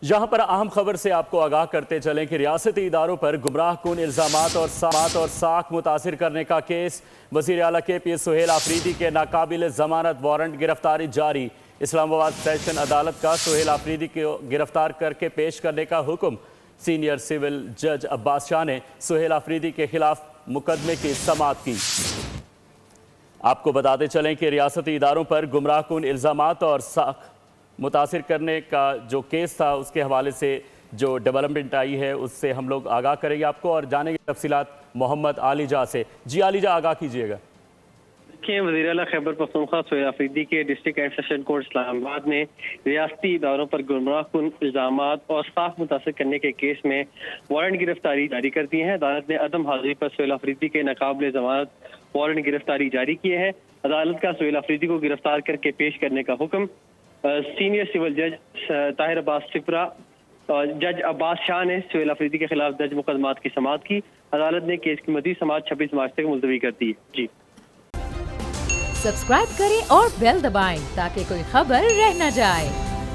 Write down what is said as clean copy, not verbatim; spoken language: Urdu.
یہاں پر اہم خبر سے آپ کو آگاہ کرتے چلیں کہ ریاستی اداروں پر گمراہ کن الزامات اور ساکھ متاثر کرنے کا کیس، وزیر اعلیٰ KPS سہیل آفریدی کے ناقابل ضمانت وارنٹ گرفتاری جاری۔ اسلام آباد سیشن عدالت کا سہیل آفریدی کو گرفتار کر کے پیش کرنے کا حکم۔ سینئر سول جج عباس شاہ نے سہیل آفریدی کے خلاف مقدمے کی سماعت کی۔ آپ کو بتاتے چلیں کہ ریاستی اداروں پر گمراہ کن الزامات اور ساکھ متاثر کرنے کا جو کیس تھا، اس کے حوالے سے جو ڈیولپمنٹ آئی ہے اس سے ہم لوگ آگاہ کریں گے آپ کو اور جانیں گے تفصیلات محمد علی جا سے۔ جی علی جا، آگاہ کیجئے گا۔ وزیر اعلیٰ خیبر پختونخوا سہیل آفریدی کے ڈسٹرکٹ اینڈ سیشن کورٹ اسلام آباد نے ریاستی اداروں پر گمراہ کن الزامات اور ساکھ متاثر کرنے کے کیس میں وارنٹ گرفتاری جاری کر دی ہے۔ عدالت نے عدم حاضری پر سہیل آفریدی کے ناقابل ضمانت وارنٹ گرفتاری جاری کیے ہیں۔ عدالت کا سہیل آفریدی کو گرفتار کر کے پیش کرنے کا حکم۔ سینئر سول جج طاہر عباس سپرا اور جج عباس شاہ نے سہیل آفریدی کے خلاف درج مقدمات کی سماعت کی۔ عدالت نے کیس کی مزید سماعت 26 مارچ تک ملتوی کر دی۔ جی سبسکرائب کریں اور بیل دبائیں تاکہ کوئی خبر رہ نہ جائے۔